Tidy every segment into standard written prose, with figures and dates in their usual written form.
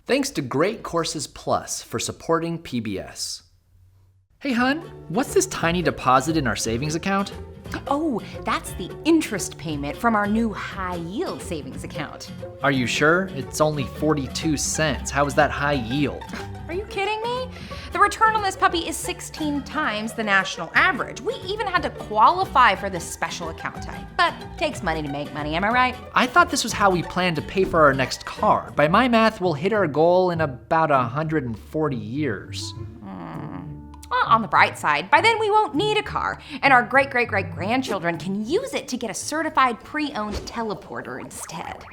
Thanks to Great Courses Plus for supporting PBS. Hey hun, what's this tiny deposit in our savings account? Oh, that's the interest payment from our new high-yield savings account. Are you sure? It's only 42 cents. How is that high yield? Are you kidding me? The return on this puppy is 16 times the national average. We even had to qualify for this special account type. But it takes money to make money, am I right? I thought this was how we planned to pay for our next car. By my math, we'll hit our goal in about 140 years. Well, on the bright side, by then we won't need a car, and our great-great-great-grandchildren can use it to get a certified pre-owned teleporter instead.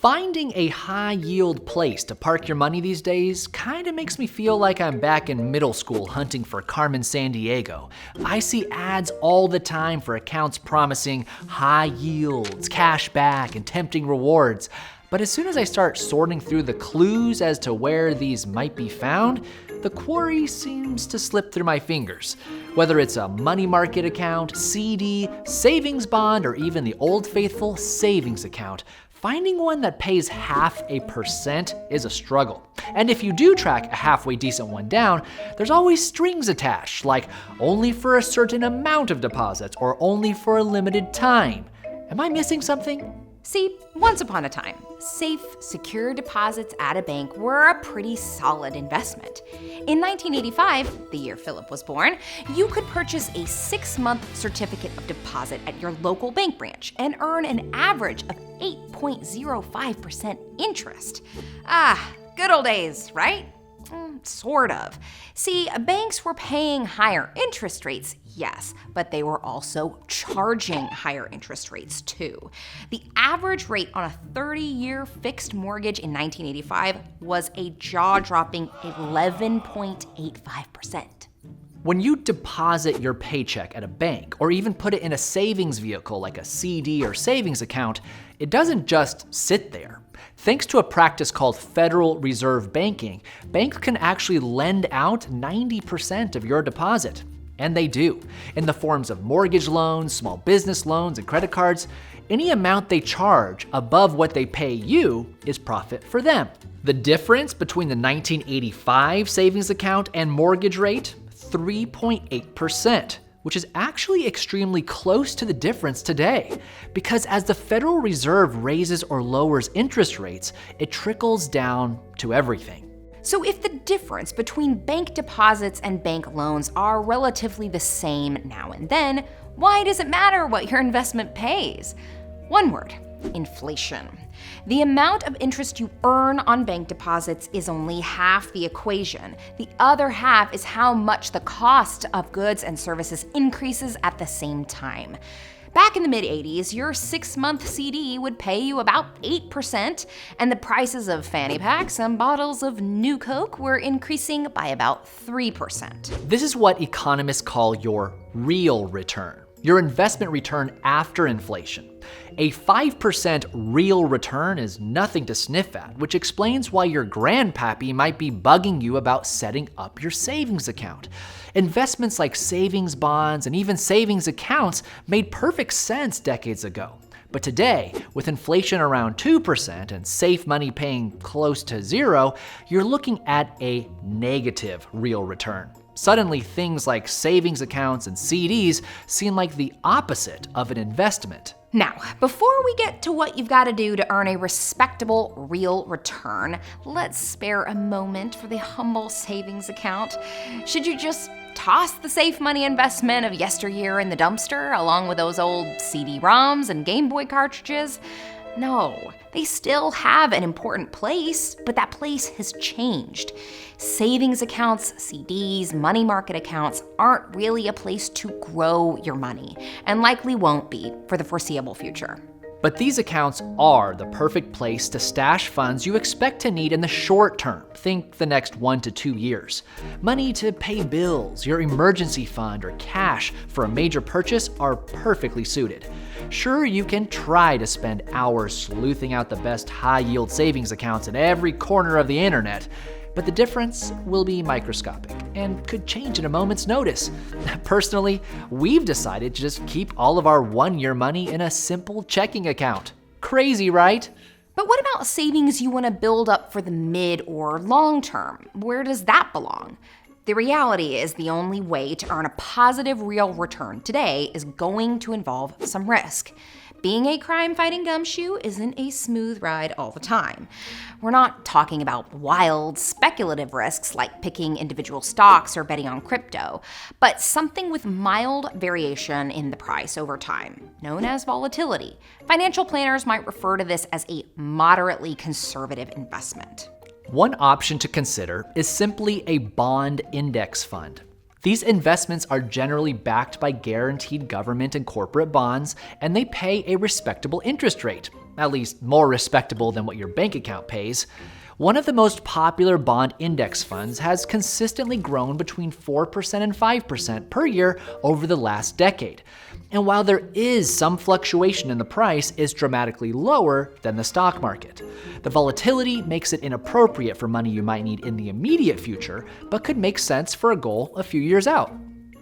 Finding a high-yield place to park your money these days kinda makes me feel like I'm back in middle school hunting for Carmen Sandiego. I see ads all the time for accounts promising high yields, cash back, and tempting rewards. But as soon as I start sorting through the clues as to where these might be found, the quarry seems to slip through my fingers. Whether it's a money market account, CD, savings bond, or even the old faithful savings account, finding one that pays 0.5% is a struggle. And if you do track a halfway decent one down, there's always strings attached, like only for a certain amount of deposits or only for a limited time. Am I missing something? See, once upon a time, safe, secure deposits at a bank were a pretty solid investment. In 1985, the year Philip was born, you could purchase a 6-month certificate of deposit at your local bank branch and earn an average of 8.05% interest. Good old days, right? Sort of. See, banks were paying higher interest rates, yes, but they were also charging higher interest rates too. The average rate on a 30-year fixed mortgage in 1985 was a jaw-dropping 11.85%. When you deposit your paycheck at a bank, or even put it in a savings vehicle like a CD or savings account, it doesn't just sit there. Thanks to a practice called Federal Reserve banking, banks can actually lend out 90% of your deposit. And they do, in the forms of mortgage loans, small business loans, and credit cards. Any amount they charge above what they pay you is profit for them. The difference between the 1985 savings account and mortgage rate? 3.8%, which is actually extremely close to the difference today. Because as the Federal Reserve raises or lowers interest rates, it trickles down to everything. So if the difference between bank deposits and bank loans are relatively the same now and then, why does it matter what your investment pays? One word: inflation. The amount of interest you earn on bank deposits is only half the equation. The other half is how much the cost of goods and services increases at the same time. Back in the mid-'80s, your 6-month CD would pay you about 8%, and the prices of fanny packs and bottles of New Coke were increasing by about 3%. This is what economists call your real return, your investment return after inflation. A 5% real return is nothing to sniff at, which explains why your grandpappy might be bugging you about setting up your savings account. Investments like savings bonds and even savings accounts made perfect sense decades ago. But today, with inflation around 2% and safe money paying close to zero, you're looking at a negative real return. Suddenly, things like savings accounts and CDs seem like the opposite of an investment. Now, before we get to what you've got to do to earn a respectable real return, let's spare a moment for the humble savings account. Should you just toss the safe money investment of yesteryear in the dumpster along with those old CD-ROMs and Game Boy cartridges? No, they still have an important place, but that place has changed. Savings accounts, CDs, money market accounts aren't really a place to grow your money, and likely won't be for the foreseeable future. But these accounts are the perfect place to stash funds you expect to need in the short term. Think the next 1 to 2 years. Money to pay bills, your emergency fund, or cash for a major purchase are perfectly suited. Sure, you can try to spend hours sleuthing out the best high-yield savings accounts in every corner of the internet, But the difference will be microscopic and could change at a moment's notice. Personally, we've decided to just keep all of our one-year money in a simple checking account. Crazy, right? But what about savings you want to build up for the mid or long term? Where does that belong? The reality is the only way to earn a positive real return today is going to involve some risk. Being a crime-fighting gumshoe isn't a smooth ride all the time. We're not talking about wild, speculative risks like picking individual stocks or betting on crypto, but something with mild variation in the price over time, known as volatility. Financial planners might refer to this as a moderately conservative investment. One option to consider is simply a bond index fund. These investments are generally backed by guaranteed government and corporate bonds, and they pay a respectable interest rate, at least more respectable than what your bank account pays. One of the most popular bond index funds has consistently grown between 4% and 5% per year over the last decade. And while there is some fluctuation in the price, it's dramatically lower than the stock market. The volatility makes it inappropriate for money you might need in the immediate future, but could make sense for a goal a few years out.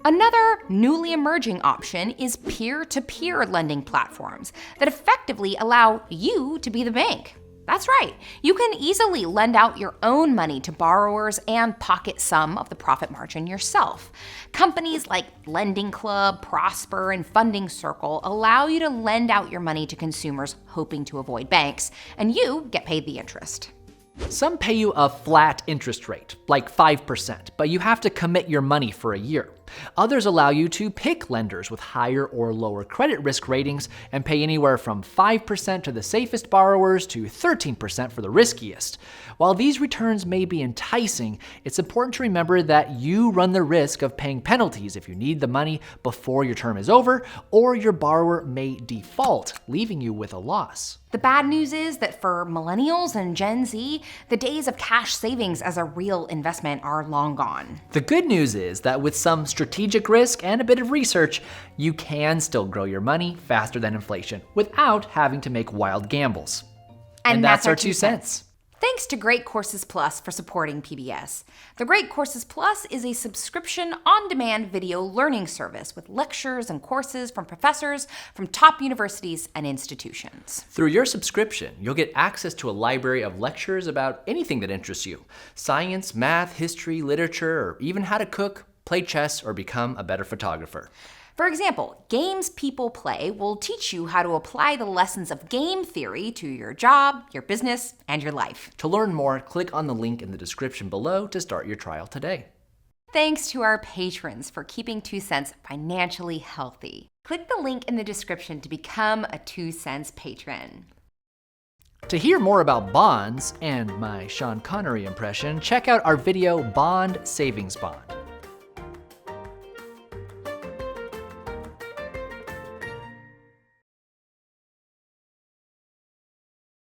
Another newly emerging option is peer-to-peer lending platforms that effectively allow you to be the bank. That's right. You can easily lend out your own money to borrowers and pocket some of the profit margin yourself. Companies like Lending Club, Prosper, and Funding Circle allow you to lend out your money to consumers hoping to avoid banks, and you get paid the interest. Some pay you a flat interest rate, like 5%, but you have to commit your money for a year. Others allow you to pick lenders with higher or lower credit risk ratings and pay anywhere from 5% to the safest borrowers to 13% for the riskiest. While these returns may be enticing, it's important to remember that you run the risk of paying penalties if you need the money before your term is over, or your borrower may default, leaving you with a loss. The bad news is that for millennials and Gen Z, the days of cash savings as a real investment are long gone. The good news is that with some strategic risk and a bit of research, you can still grow your money faster than inflation without having to make wild gambles. And that's our 2 cents. Thanks to Great Courses Plus for supporting PBS. The Great Courses Plus is a subscription on-demand video learning service with lectures and courses from professors from top universities and institutions. Through your subscription, you'll get access to a library of lectures about anything that interests you: science, math, history, literature, or even how to cook, play chess, or become a better photographer. For example, Games People Play will teach you how to apply the lessons of game theory to your job, your business, and your life. To learn more, click on the link in the description below to start your trial today. Thanks to our patrons for keeping 2 cents financially healthy. Click the link in the description to become a 2 cents patron. To hear more about bonds and my Sean Connery impression, check out our video Bond Savings Bond.